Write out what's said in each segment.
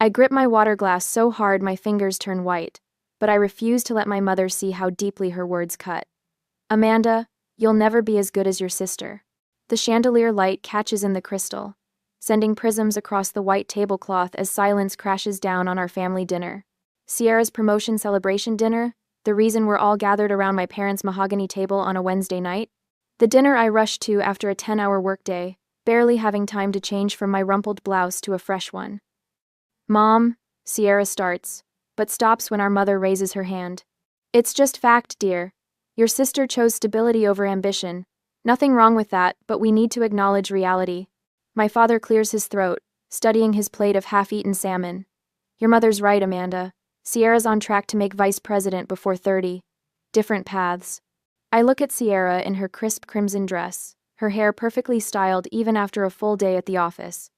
I grip my water glass so hard my fingers turn white, but I refuse to let my mother see how deeply her words cut. Amanda, you'll never be as good as your sister. The chandelier light catches in the crystal, sending prisms across the white tablecloth as silence crashes down on our family dinner. Sierra's promotion celebration dinner, the reason we're all gathered around my parents' mahogany table on a Wednesday night. The dinner I rushed to after a 10-hour workday, barely having time to change from my rumpled blouse to a fresh one. Mom, Sierra starts, but stops when our mother raises her hand. It's just fact, dear. Your sister chose stability over ambition. Nothing wrong with that, but we need to acknowledge reality. My father clears his throat, studying his plate of half-eaten salmon. Your mother's right, Amanda. Sierra's on track to make vice president before 30. Different paths. I look at Sierra in her crisp crimson dress, her hair perfectly styled even after a full day at the office.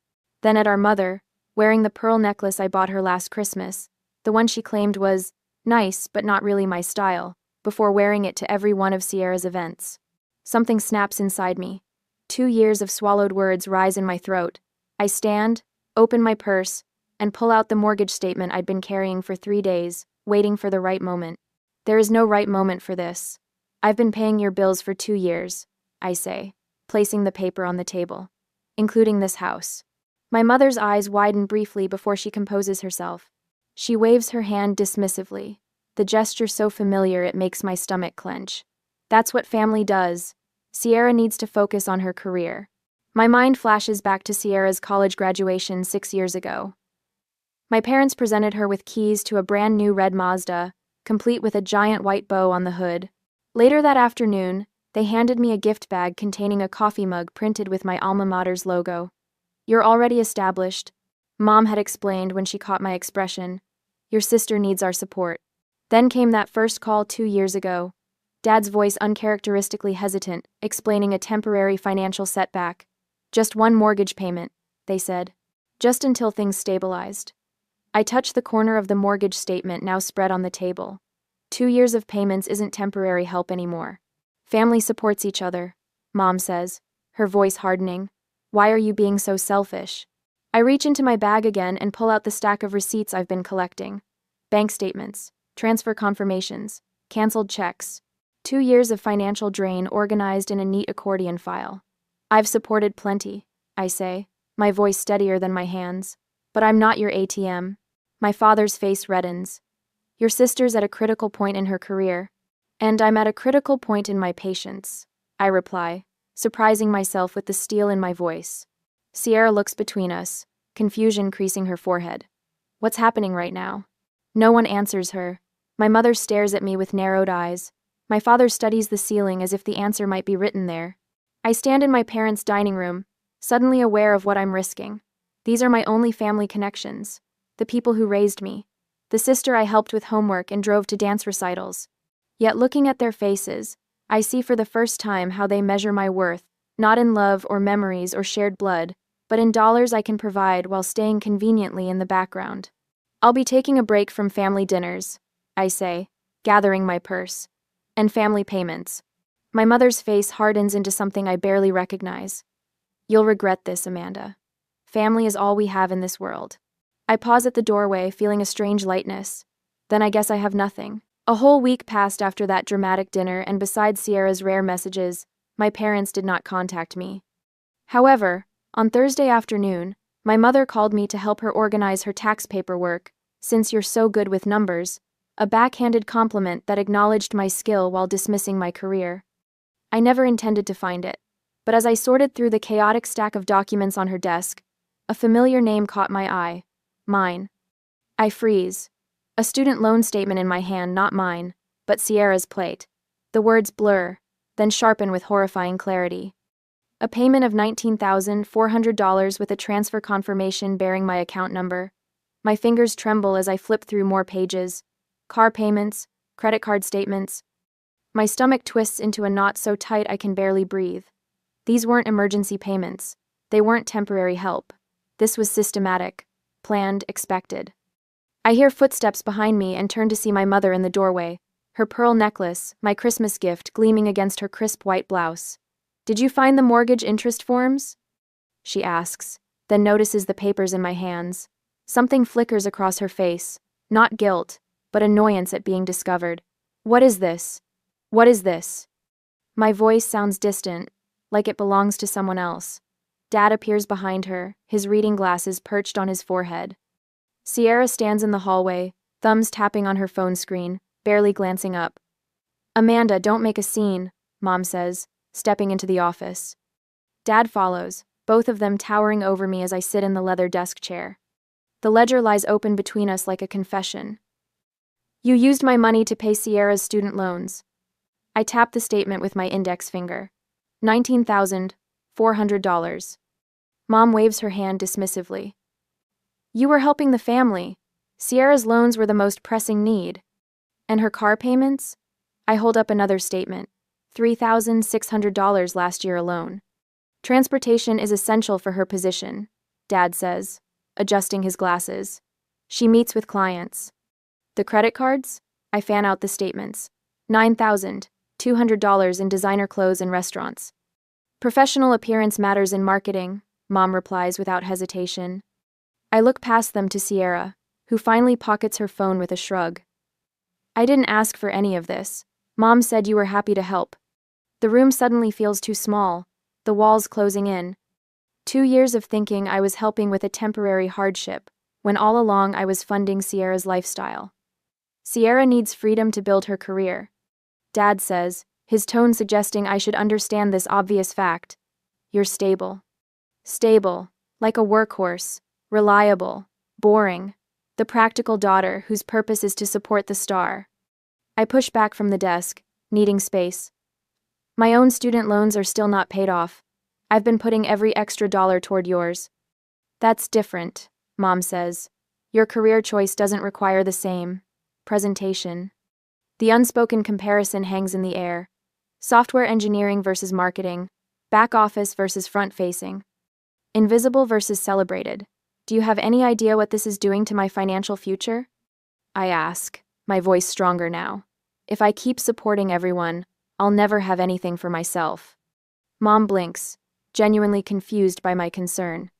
Then at our mother, wearing the pearl necklace I bought her last Christmas, the one she claimed was nice but not really my style, before wearing it to every one of Sierra's events. Something snaps inside me. 2 years of swallowed words rise in my throat. I stand, open my purse, and pull out the mortgage statement I'd been carrying for 3 days, waiting for the right moment. There is no right moment for this. I've been paying your bills for 2 years, I say, placing the paper on the table, including this house. My mother's eyes widen briefly before she composes herself. She waves her hand dismissively, the gesture so familiar it makes my stomach clench. That's what family does. Sierra needs to focus on her career. My mind flashes back to Sierra's college graduation 6 years ago. My parents presented her with keys to a brand new red Mazda, complete with a giant white bow on the hood. Later that afternoon, they handed me a gift bag containing a coffee mug printed with my alma mater's logo. You're already established, Mom had explained when she caught my expression. Your sister needs our support. Then came that first call 2 years ago. Dad's voice uncharacteristically hesitant, explaining a temporary financial setback. Just one mortgage payment, they said. Just until things stabilized. I touched the corner of the mortgage statement now spread on the table. 2 years of payments isn't temporary help anymore. Family supports each other, Mom says, her voice hardening. Why are you being so selfish? I reach into my bag again and pull out the stack of receipts I've been collecting. Bank statements, transfer confirmations, canceled checks. 2 years of financial drain organized in a neat accordion file. I've supported plenty, I say, my voice steadier than my hands. But I'm not your ATM. My father's face reddens. Your sister's at a critical point in her career. And I'm at a critical point in my patience, I reply, surprising myself with the steel in my voice. Sierra looks between us, confusion creasing her forehead. What's happening right now? No one answers her. My mother stares at me with narrowed eyes. My father studies the ceiling as if the answer might be written there. I stand in my parents' dining room, suddenly aware of what I'm risking. These are my only family connections. The people who raised me. The sister I helped with homework and drove to dance recitals. Yet looking at their faces, I see for the first time how they measure my worth, not in love or memories or shared blood, but in dollars I can provide while staying conveniently in the background. I'll be taking a break from family dinners, I say, gathering my purse, and family payments. My mother's face hardens into something I barely recognize. You'll regret this, Amanda. Family is all we have in this world. I pause at the doorway, feeling a strange lightness. Then I guess I have nothing. A whole week passed after that dramatic dinner, and besides Sierra's rare messages, my parents did not contact me. However, on Thursday afternoon, my mother called me to help her organize her tax paperwork, since you're so good with numbers, a backhanded compliment that acknowledged my skill while dismissing my career. I never intended to find it, but as I sorted through the chaotic stack of documents on her desk, a familiar name caught my eye. Mine. I freeze. A student loan statement in my hand, not mine, but Sierra's plate. The words blur, then sharpen with horrifying clarity. A payment of $19,400 with a transfer confirmation bearing my account number. My fingers tremble as I flip through more pages. Car payments, credit card statements. My stomach twists into a knot so tight I can barely breathe. These weren't emergency payments. They weren't temporary help. This was systematic. Planned, expected. I hear footsteps behind me and turn to see my mother in the doorway, her pearl necklace, my Christmas gift, gleaming against her crisp white blouse. Did you find the mortgage interest forms? She asks, then notices the papers in my hands. Something flickers across her face, not guilt, but annoyance at being discovered. What is this? What is this? My voice sounds distant, like it belongs to someone else. Dad appears behind her, his reading glasses perched on his forehead. Sierra stands in the hallway, thumbs tapping on her phone screen, barely glancing up. Amanda, don't make a scene, Mom says, stepping into the office. Dad follows, both of them towering over me as I sit in the leather desk chair. The ledger lies open between us like a confession. You used my money to pay Sierra's student loans. I tap the statement with my index finger. $19,400. Mom waves her hand dismissively. You were helping the family. Sierra's loans were the most pressing need. And her car payments? I hold up another statement. $3,600 last year alone. Transportation is essential for her position, Dad says, adjusting his glasses. She meets with clients. The credit cards? I fan out the statements. $9,200 in designer clothes and restaurants. Professional appearance matters in marketing, Mom replies without hesitation. I look past them to Sierra, who finally pockets her phone with a shrug. I didn't ask for any of this. Mom said you were happy to help. The room suddenly feels too small, the walls closing in. 2 years of thinking I was helping with a temporary hardship, when all along I was funding Sierra's lifestyle. Sierra needs freedom to build her career. Dad says, his tone suggesting I should understand this obvious fact. You're stable. Stable, like a workhorse, reliable, boring, the practical daughter whose purpose is to support the star. I push back from the desk, needing space. My own student loans are still not paid off. I've been putting every extra dollar toward yours. That's different, Mom says. Your career choice doesn't require the same presentation. The unspoken comparison hangs in the air. Software engineering versus marketing, back office versus front-facing. Invisible versus celebrated. Do you have any idea what this is doing to my financial future? I ask, my voice stronger now. If I keep supporting everyone, I'll never have anything for myself. Mom blinks, genuinely confused by my concern.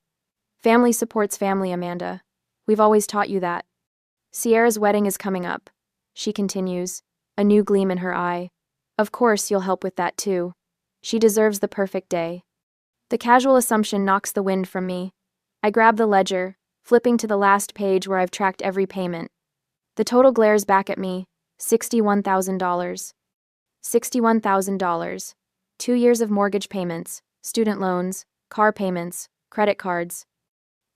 Family supports family, Amanda. We've always taught you that. Sierra's wedding is coming up, she continues, a new gleam in her eye. Of course you'll help with that too. She deserves the perfect day. The casual assumption knocks the wind from me. I grab the ledger, flipping to the last page where I've tracked every payment. The total glares back at me, $61,000. $61,000. 2 years of mortgage payments, student loans, car payments, credit cards.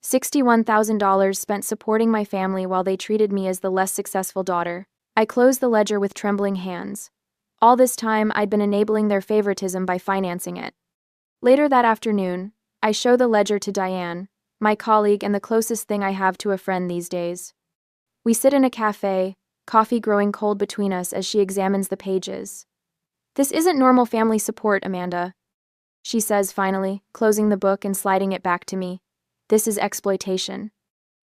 $61,000 spent supporting my family while they treated me as the less successful daughter. I closed the ledger with trembling hands. All this time, I'd been enabling their favoritism by financing it. Later that afternoon, I show the ledger to Diane, my colleague and the closest thing I have to a friend these days. We sit in a cafe, coffee growing cold between us as she examines the pages. This isn't normal family support, Amanda, she says finally, closing the book and sliding it back to me. This is exploitation.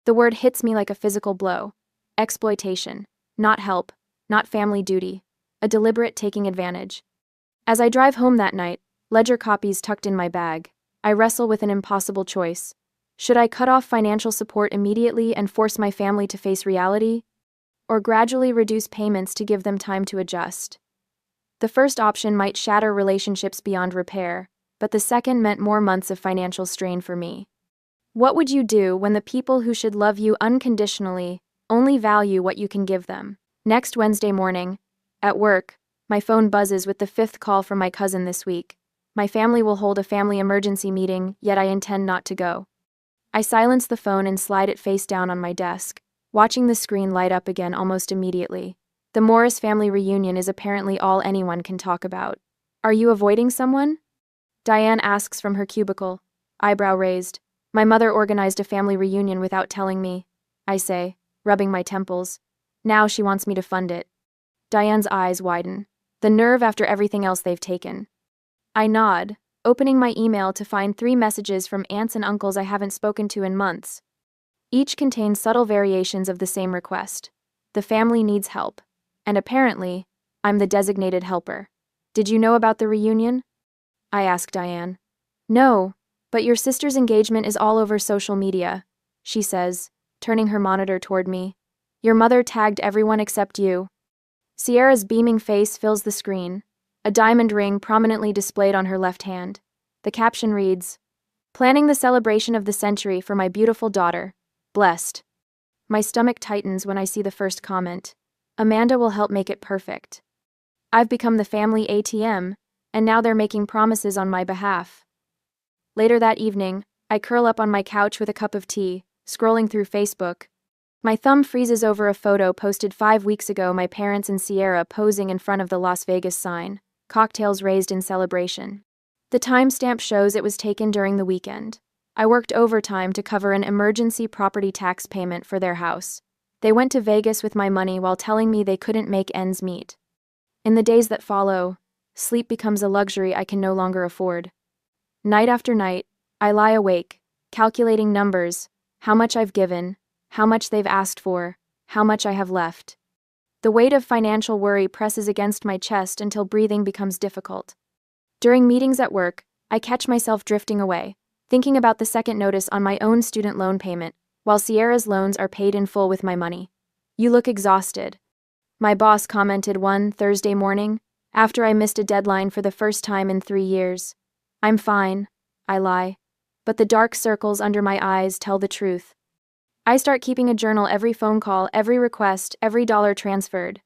The word hits me like a physical blow. Exploitation. Not help, not family duty. A deliberate taking advantage. As I drive home that night, ledger copies tucked in my bag, I wrestle with an impossible choice. Should I cut off financial support immediately and force my family to face reality? Or gradually reduce payments to give them time to adjust? The first option might shatter relationships beyond repair, but the second meant more months of financial strain for me. What would you do when the people who should love you unconditionally only value what you can give them? Next Wednesday morning, at work, my phone buzzes with the 5th call from my cousin this week. My family will hold a family emergency meeting, yet I intend not to go. I silence the phone and slide it face down on my desk, watching the screen light up again almost immediately. The Morris family reunion is apparently all anyone can talk about. Are you avoiding someone? Diane asks from her cubicle, eyebrow raised. My mother organized a family reunion without telling me, I say, rubbing my temples. Now she wants me to fund it. Diane's eyes widen. The nerve after everything else they've taken. I nod, opening my email to find 3 messages from aunts and uncles I haven't spoken to in months. Each contains subtle variations of the same request. The family needs help. And apparently, I'm the designated helper. Did you know about the reunion? I ask Diane. No, but your sister's engagement is all over social media, she says, turning her monitor toward me. Your mother tagged everyone except you. Sierra's beaming face fills the screen, a diamond ring prominently displayed on her left hand. The caption reads, "Planning the celebration of the century for my beautiful daughter. Blessed." My stomach tightens when I see the first comment. Amanda will help make it perfect. I've become the family ATM, and now they're making promises on my behalf. Later that evening, I curl up on my couch with a cup of tea, scrolling through Facebook. My thumb freezes over a photo posted 5 weeks ago, my parents and Sierra posing in front of the Las Vegas sign, cocktails raised in celebration. The timestamp shows it was taken during the weekend. I worked overtime to cover an emergency property tax payment for their house. They went to Vegas with my money while telling me they couldn't make ends meet. In the days that follow, sleep becomes a luxury I can no longer afford. Night after night, I lie awake, calculating numbers, how much I've given, how much they've asked for, how much I have left. The weight of financial worry presses against my chest until breathing becomes difficult. During meetings at work, I catch myself drifting away, thinking about the second notice on my own student loan payment, while Sierra's loans are paid in full with my money. You look exhausted. My boss commented one Thursday morning, after I missed a deadline for the first time in 3 years. I'm fine, I lie, but the dark circles under my eyes tell the truth. I start keeping a journal, every phone call, every request, every dollar transferred.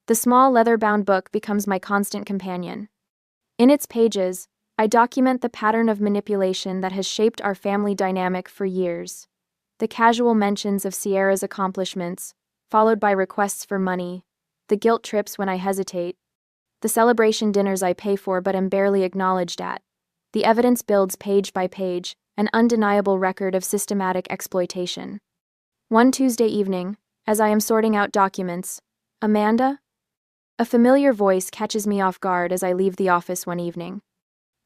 The small leather-bound book becomes my constant companion. In its pages, I document the pattern of manipulation that has shaped our family dynamic for years. The casual mentions of Sierra's accomplishments, followed by requests for money, the guilt trips when I hesitate, the celebration dinners I pay for but am barely acknowledged at. The evidence builds page by page, an undeniable record of systematic exploitation. One Tuesday evening, as I am sorting out documents, Amanda? A familiar voice catches me off guard as I leave the office one evening.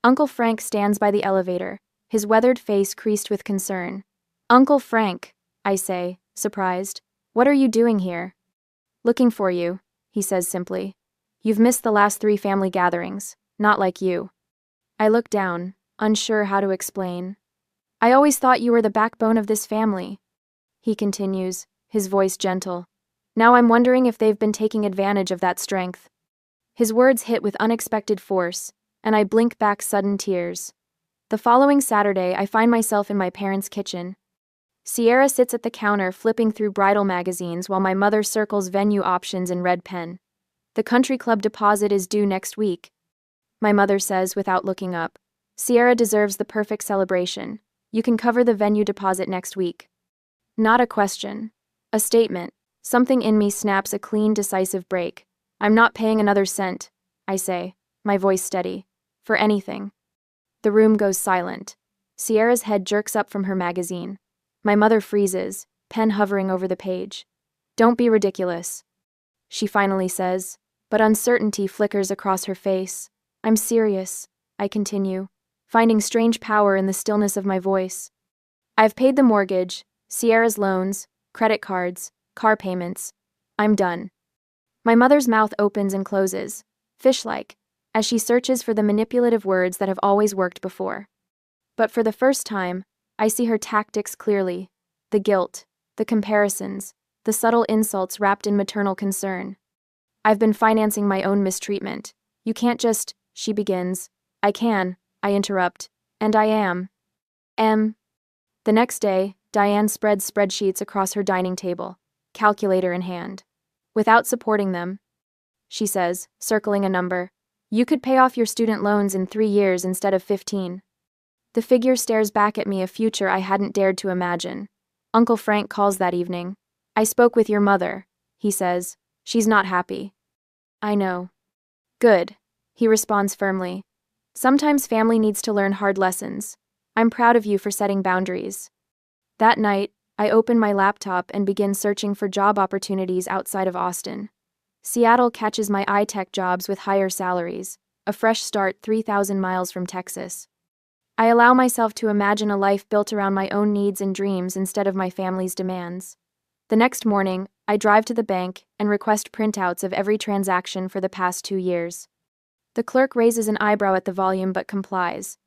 Uncle Frank stands by the elevator, his weathered face creased with concern. Uncle Frank, I say, surprised. What are you doing here? Looking for you, he says simply. You've missed the last 3 family gatherings, not like you. I look down, unsure how to explain. I always thought you were the backbone of this family. He continues, his voice gentle. Now I'm wondering if they've been taking advantage of that strength. His words hit with unexpected force, and I blink back sudden tears. The following Saturday, I find myself in my parents' kitchen. Sierra sits at the counter flipping through bridal magazines while my mother circles venue options in red pen. The country club deposit is due next week. My mother says without looking up. Sierra deserves the perfect celebration. You can cover the venue deposit next week. Not a question. A statement. Something in me snaps a clean, decisive break. I'm not paying another cent, I say, my voice steady. For anything. The room goes silent. Sierra's head jerks up from her magazine. My mother freezes, pen hovering over the page. Don't be ridiculous, she finally says, but uncertainty flickers across her face. I'm serious, I continue, finding strange power in the stillness of my voice. I've paid the mortgage, Sierra's loans, credit cards, car payments. I'm done. My mother's mouth opens and closes, fish-like, as she searches for the manipulative words that have always worked before. But for the first time, I see her tactics clearly. The guilt, the comparisons, the subtle insults wrapped in maternal concern. I've been financing my own mistreatment. You can't just, she begins. I can, I interrupt, and I am. The next day, Diane spreads spreadsheets across her dining table, calculator in hand. Without supporting them, she says, circling a number, you could pay off your student loans in 3 years instead of 15. The figure stares back at me, a future I hadn't dared to imagine. Uncle Frank calls that evening. I spoke with your mother, he says. She's not happy. I know. Good, he responds firmly. Sometimes family needs to learn hard lessons. I'm proud of you for setting boundaries. That night, I open my laptop and begin searching for job opportunities outside of Austin. Seattle catches my eye-tech jobs with higher salaries, a fresh start 3,000 miles from Texas. I allow myself to imagine a life built around my own needs and dreams instead of my family's demands. The next morning, I drive to the bank and request printouts of every transaction for the past 2 years. The clerk raises an eyebrow at the volume but complies.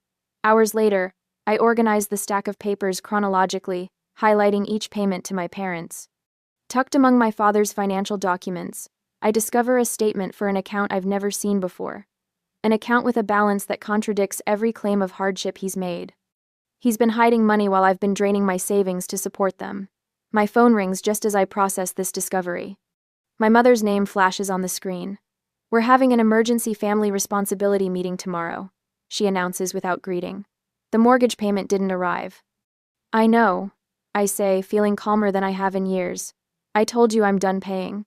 Hours later, I organize the stack of papers chronologically, highlighting each payment to my parents. Tucked among my father's financial documents, I discover a statement for an account I've never seen before. An account with a balance that contradicts every claim of hardship he's made. He's been hiding money while I've been draining my savings to support them. My phone rings just as I process this discovery. My mother's name flashes on the screen. "We're having an emergency family responsibility meeting tomorrow," she announces without greeting. The mortgage payment didn't arrive. "I know," I say, feeling calmer than I have in years. "I told you I'm done paying."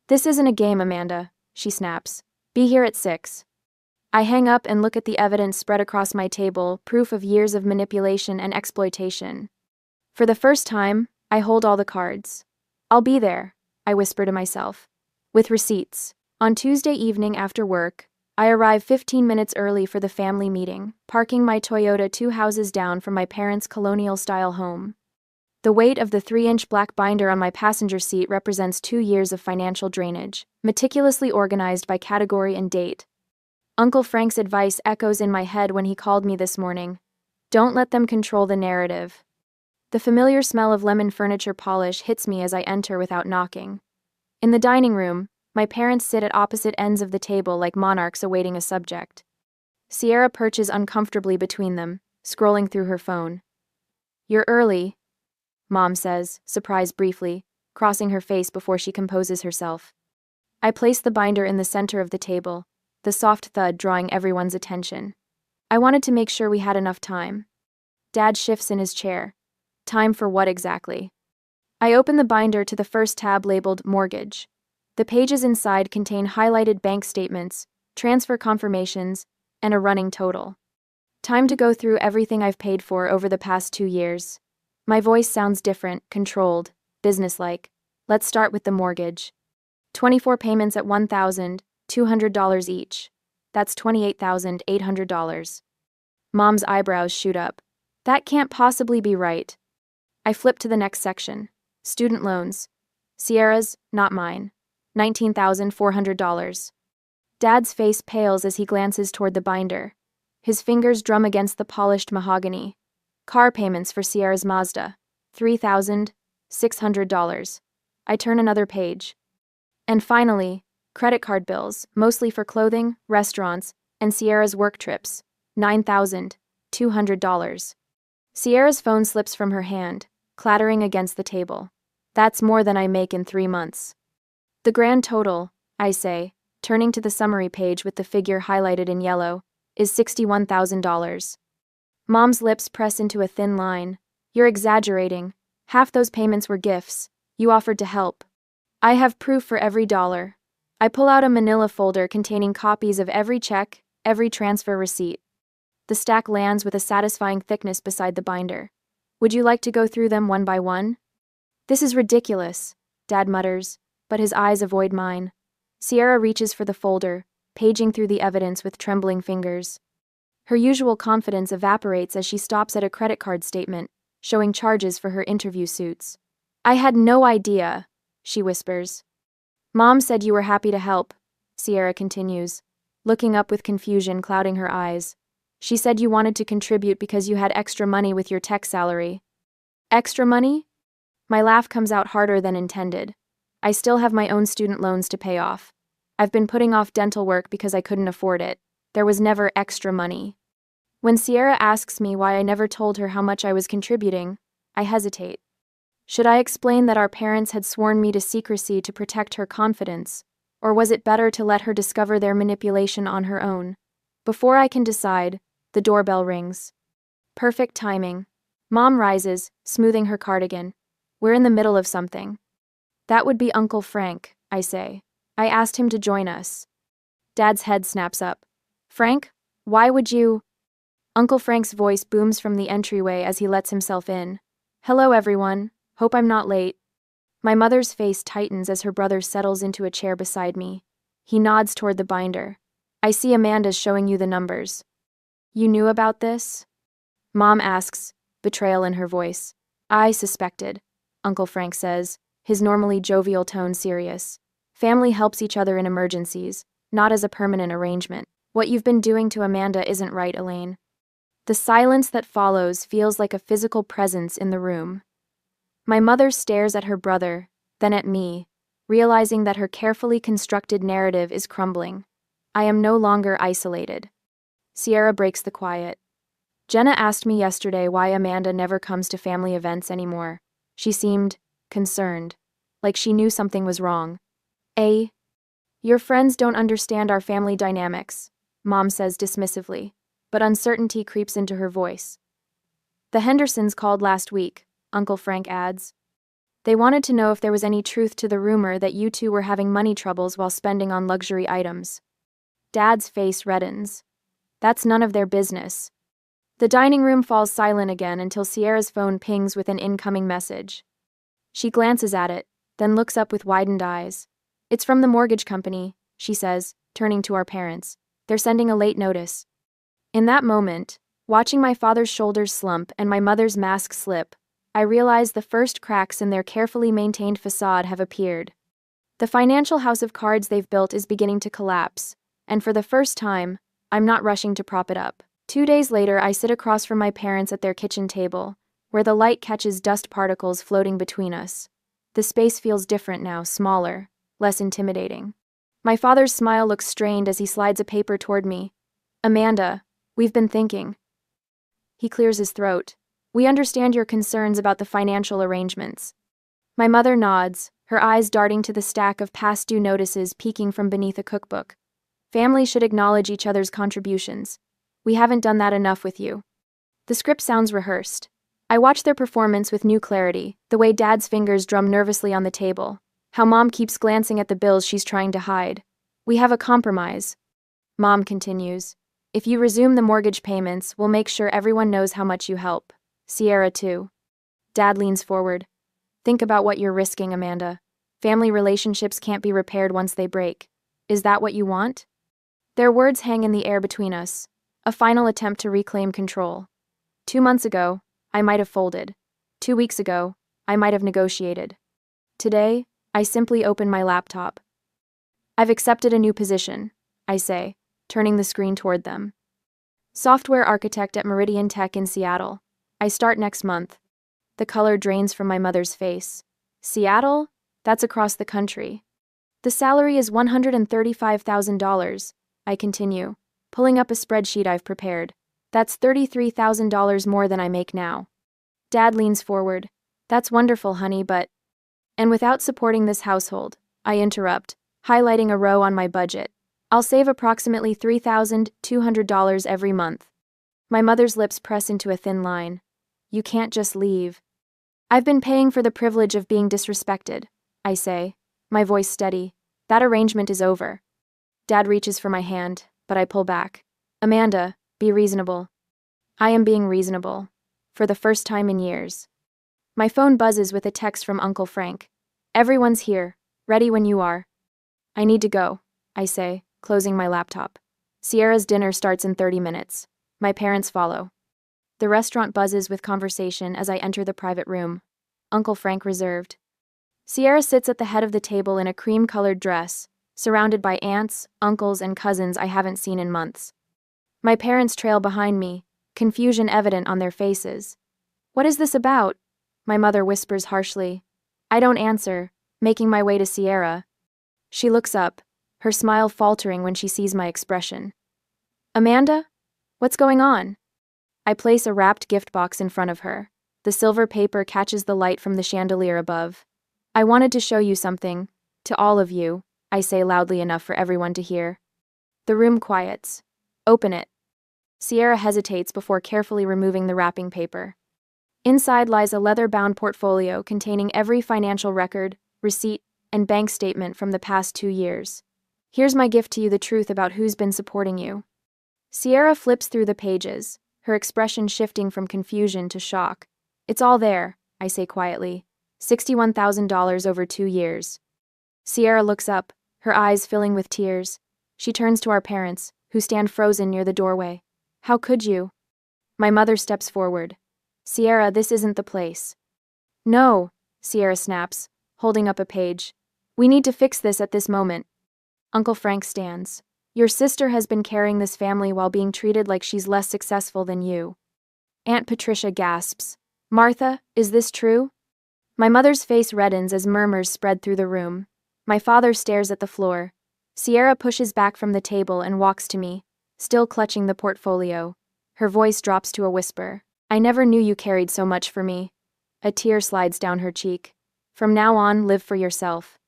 "This isn't a game, Amanda," she snaps. "Be here at 6. I hang up and look at the evidence spread across my table, proof of years of manipulation and exploitation. For the first time, I hold all the cards. "I'll be there," I whisper to myself. With receipts. On Tuesday evening after work, I arrive 15 minutes early for the family meeting, parking my Toyota 2 houses down from my parents' colonial-style home. The weight of the 3-inch black binder on my passenger seat represents 2 years of financial drainage, meticulously organized by category and date. Uncle Frank's advice echoes in my head when he called me this morning. Don't let them control the narrative. The familiar smell of lemon furniture polish hits me as I enter without knocking. In the dining room, my parents sit at opposite ends of the table like monarchs awaiting a subject. Sierra perches uncomfortably between them, scrolling through her phone. "You're early," Mom says, surprised briefly, crossing her face before she composes herself. I place the binder in the center of the table, the soft thud drawing everyone's attention. I wanted to make sure we had enough time. Dad shifts in his chair. Time for what exactly? I open the binder to the first tab labeled Mortgage. The pages inside contain highlighted bank statements, transfer confirmations, and a running total. Time to go through everything I've paid for over the past 2 years. My voice sounds different, controlled, businesslike. Let's start with the mortgage. 24 payments at $1,200 each. That's $28,800. Mom's eyebrows shoot up. That can't possibly be right. I flip to the next section. Student loans. Sierra's, not mine. $19,400. Dad's face pales as he glances toward the binder. His fingers drum against the polished mahogany. Car payments for Sierra's Mazda. $3,600. I turn another page. And finally, credit card bills, mostly for clothing, restaurants, and Sierra's work trips. $9,200. Sierra's phone slips from her hand, clattering against the table. That's more than I make in 3 months. The grand total, I say, turning to the summary page with the figure highlighted in yellow, is $61,000. Mom's lips press into a thin line. You're exaggerating. Half those payments were gifts. You offered to help. I have proof for every dollar. I pull out a manila folder containing copies of every check, every transfer receipt. The stack lands with a satisfying thickness beside the binder. Would you like to go through them one by one? This is ridiculous, Dad mutters, but his eyes avoid mine. Sierra reaches for the folder, paging through the evidence with trembling fingers. Her usual confidence evaporates as she stops at a credit card statement, showing charges for her interview suits. I had no idea, she whispers. Mom said you were happy to help, Sierra continues, looking up with confusion clouding her eyes. She said you wanted to contribute because you had extra money with your tech salary. Extra money? My laugh comes out harder than intended. I still have my own student loans to pay off. I've been putting off dental work because I couldn't afford it. There was never extra money. When Sierra asks me why I never told her how much I was contributing, I hesitate. Should I explain that our parents had sworn me to secrecy to protect her confidence, or was it better to let her discover their manipulation on her own? Before I can decide, the doorbell rings. Perfect timing. Mom rises, smoothing her cardigan. We're in the middle of something. That would be Uncle Frank, I say. I asked him to join us. Dad's head snaps up. Frank? Why would you? Uncle Frank's voice booms from the entryway as he lets himself in. Hello, everyone. Hope I'm not late. My mother's face tightens as her brother settles into a chair beside me. He nods toward the binder. I see Amanda's showing you the numbers. You knew about this? Mom asks, betrayal in her voice. I suspected, Uncle Frank says, his normally jovial tone serious. Family helps each other in emergencies, not as a permanent arrangement. What you've been doing to Amanda isn't right, Elaine. The silence that follows feels like a physical presence in the room. My mother stares at her brother, then at me, realizing that her carefully constructed narrative is crumbling. I am no longer isolated. Sierra breaks the quiet. Jenna asked me yesterday why Amanda never comes to family events anymore. She seemed concerned, like she knew something was wrong. Your friends don't understand our family dynamics, Mom says dismissively, but uncertainty creeps into her voice. The Hendersons called last week, Uncle Frank adds. They wanted to know if there was any truth to the rumor that you two were having money troubles while spending on luxury items. Dad's face reddens. That's none of their business. The dining room falls silent again until Sierra's phone pings with an incoming message. She glances at it, then looks up with widened eyes. It's from the mortgage company, she says, turning to our parents. They're sending a late notice. In that moment, watching my father's shoulders slump and my mother's mask slip, I realize the first cracks in their carefully maintained facade have appeared. The financial house of cards they've built is beginning to collapse, and for the first time, I'm not rushing to prop it up. 2 days later, I sit across from my parents at their kitchen table, where the light catches dust particles floating between us. The space feels different now, smaller, less intimidating. My father's smile looks strained as he slides a paper toward me. Amanda, we've been thinking. He clears his throat. We understand your concerns about the financial arrangements. My mother nods, her eyes darting to the stack of past due notices peeking from beneath a cookbook. Families should acknowledge each other's contributions. We haven't done that enough with you. The script sounds rehearsed. I watch their performance with new clarity, the way Dad's fingers drum nervously on the table, how Mom keeps glancing at the bills she's trying to hide. We have a compromise. Mom continues. If you resume the mortgage payments, we'll make sure everyone knows how much you help. Sierra, too. Dad leans forward. Think about what you're risking, Amanda. Family relationships can't be repaired once they break. Is that what you want? Their words hang in the air between us, a final attempt to reclaim control. 2 months ago, I might have folded. 2 weeks ago, I might have negotiated. Today, I simply open my laptop. I've accepted a new position, I say, turning the screen toward them. Software architect at Meridian Tech in Seattle. I start next month. The color drains from my mother's face. Seattle? That's across the country. The salary is $135,000, I continue, pulling up a spreadsheet I've prepared. That's $33,000 more than I make now. Dad leans forward. That's wonderful, honey, but... And without supporting this household, I interrupt, highlighting a row on my budget. I'll save approximately $3,200 every month. My mother's lips press into a thin line. You can't just leave. I've been paying for the privilege of being disrespected, I say, my voice steady. That arrangement is over. Dad reaches for my hand, but I pull back. Amanda, be reasonable. I am being reasonable. For the first time in years. My phone buzzes with a text from Uncle Frank. Everyone's here, ready when you are. I need to go, I say, closing my laptop. Sierra's dinner starts in 30 minutes. My parents follow. The restaurant buzzes with conversation as I enter the private room. Uncle Frank reserved. Sierra sits at the head of the table in a cream-colored dress, surrounded by aunts, uncles, and cousins I haven't seen in months. My parents trail behind me, confusion evident on their faces. What is this about? My mother whispers harshly. I don't answer, making my way to Sierra. She looks up, her smile faltering when she sees my expression. Amanda? What's going on? I place a wrapped gift box in front of her. The silver paper catches the light from the chandelier above. I wanted to show you something. To all of you, I say loudly enough for everyone to hear. The room quiets. Open it. Sierra hesitates before carefully removing the wrapping paper. Inside lies a leather-bound portfolio containing every financial record, receipt, and bank statement from the past 2 years. Here's my gift to you, the truth about who's been supporting you. Sierra flips through the pages, her expression shifting from confusion to shock. It's all there, I say quietly. $61,000 over 2 years. Sierra looks up, her eyes filling with tears. She turns to our parents, who stand frozen near the doorway. How could you? My mother steps forward. Sierra, this isn't the place. No, Sierra snaps, holding up a page. We need to fix this at this moment. Uncle Frank stands. Your sister has been carrying this family while being treated like she's less successful than you. Aunt Patricia gasps. Martha, is this true? My mother's face reddens as murmurs spread through the room. My father stares at the floor. Sierra pushes back from the table and walks to me, still clutching the portfolio. Her voice drops to a whisper. I never knew you carried so much for me. A tear slides down her cheek. From now on, live for yourself.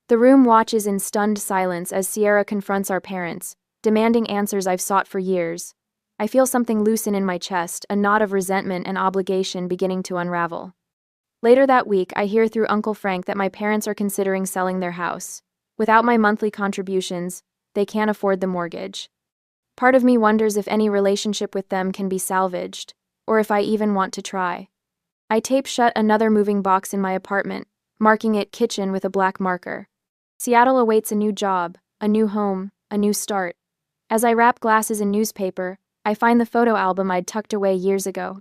The room watches in stunned silence as Sierra confronts our parents, demanding answers I've sought for years. I feel something loosen in my chest, a knot of resentment and obligation beginning to unravel. Later that week, I hear through Uncle Frank that my parents are considering selling their house. Without my monthly contributions, they can't afford the mortgage. Part of me wonders if any relationship with them can be salvaged, or if I even want to try. I tape shut another moving box in my apartment, marking it kitchen with a black marker. Seattle awaits a new job, a new home, a new start. As I wrap glasses in newspaper, I find the photo album I'd tucked away years ago.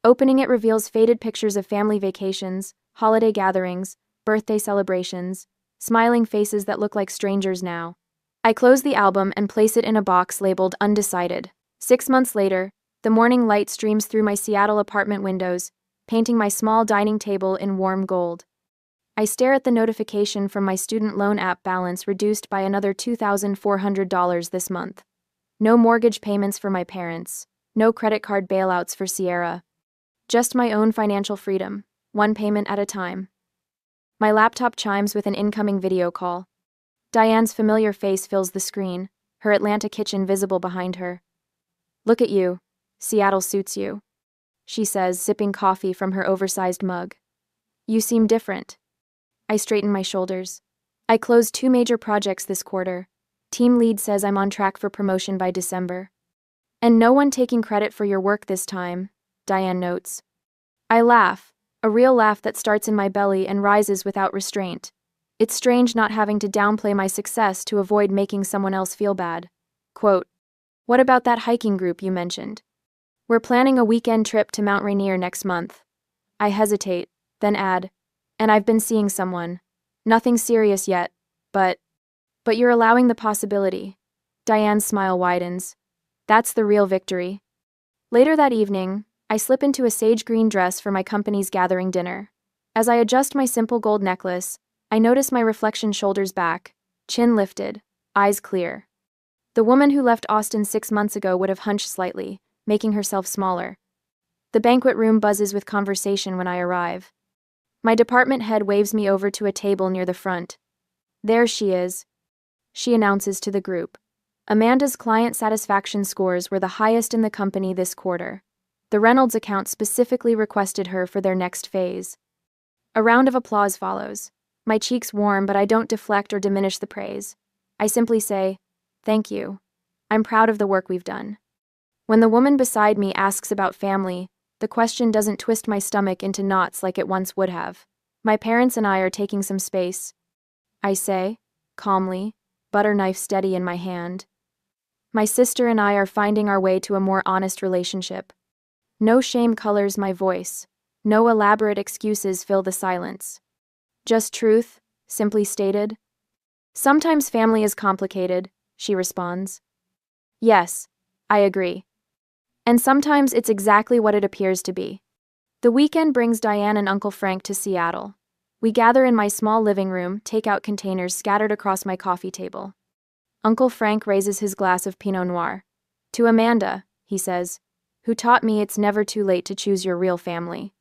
Opening it reveals faded pictures of family vacations, holiday gatherings, birthday celebrations, smiling faces that look like strangers now. I close the album and place it in a box labeled Undecided. 6 months later, the morning light streams through my Seattle apartment windows, painting my small dining table in warm gold. I stare at the notification from my student loan app balance reduced by another $2,400 this month. No mortgage payments for my parents, no credit card bailouts for Sierra. Just my own financial freedom, one payment at a time. My laptop chimes with an incoming video call. Diane's familiar face fills the screen, her Atlanta kitchen visible behind her. Look at you. Seattle suits you, she says, sipping coffee from her oversized mug. You seem different. I straighten my shoulders. I closed 2 major projects this quarter. Team lead says I'm on track for promotion by December. And no one taking credit for your work this time, Diane notes. I laugh, a real laugh that starts in my belly and rises without restraint. It's strange not having to downplay my success to avoid making someone else feel bad. Quote, what about that hiking group you mentioned? We're planning a weekend trip to Mount Rainier next month. I hesitate, then add, and I've been seeing someone. Nothing serious yet, but you're allowing the possibility. Diane's smile widens. That's the real victory. Later that evening, I slip into a sage green dress for my company's gathering dinner. As I adjust my simple gold necklace, I notice my reflection shoulders back, chin lifted, eyes clear. The woman who left Austin 6 months ago would have hunched slightly, making herself smaller. The banquet room buzzes with conversation when I arrive. My department head waves me over to a table near the front. There she is, she announces to the group. Amanda's client satisfaction scores were the highest in the company this quarter. The Reynolds account specifically requested her for their next phase. A round of applause follows. My cheeks warm, but I don't deflect or diminish the praise. I simply say, thank you. I'm proud of the work we've done. When the woman beside me asks about family, the question doesn't twist my stomach into knots like it once would have. My parents and I are taking some space, I say, calmly, butter knife steady in my hand. My sister and I are finding our way to a more honest relationship. No shame colors my voice. No elaborate excuses fill the silence. Just truth, simply stated. Sometimes family is complicated, she responds. Yes, I agree. And sometimes it's exactly what it appears to be. The weekend brings Diane and Uncle Frank to Seattle. We gather in my small living room, takeout containers scattered across my coffee table. Uncle Frank raises his glass of Pinot Noir. To Amanda, he says, who taught me it's never too late to choose your real family.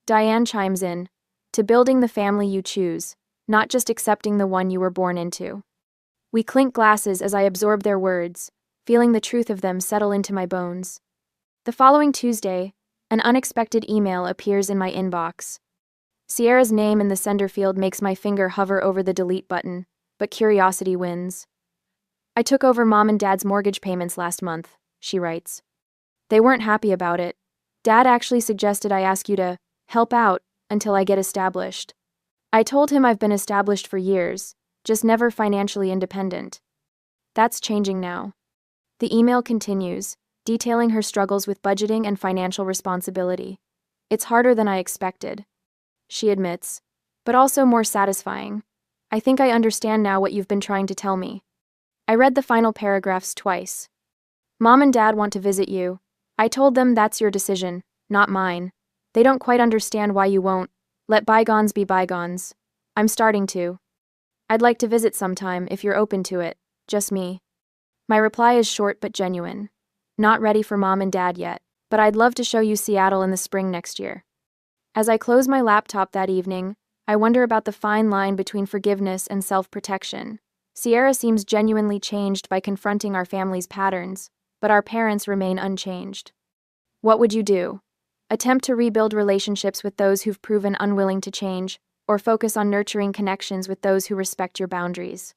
Diane chimes in, to building the family you choose, not just accepting the one you were born into. We clink glasses as I absorb their words, feeling the truth of them settle into my bones. The following Tuesday, an unexpected email appears in my inbox. Sierra's name in the sender field makes my finger hover over the delete button, but curiosity wins. I took over Mom and Dad's mortgage payments last month, she writes. They weren't happy about it. Dad actually suggested I ask you to help out until I get established. I told him I've been established for years, just never financially independent. That's changing now. The email continues, detailing her struggles with budgeting and financial responsibility. It's harder than I expected, she admits, but also more satisfying. I think I understand now what you've been trying to tell me. I read the final paragraphs twice. Mom and Dad want to visit you. I told them that's your decision, not mine. They don't quite understand why you won't, Let bygones be bygones. I'm starting to. I'd like to visit sometime if you're open to it, just me. My reply is short but genuine. Not ready for mom and dad yet, but I'd love to show you Seattle in the spring next year. As I close my laptop that evening, I wonder about the fine line between forgiveness and self-protection. Sierra seems genuinely changed by confronting our family's patterns, but our parents remain unchanged. What would you do? Attempt to rebuild relationships with those who've proven unwilling to change, or focus on nurturing connections with those who respect your boundaries?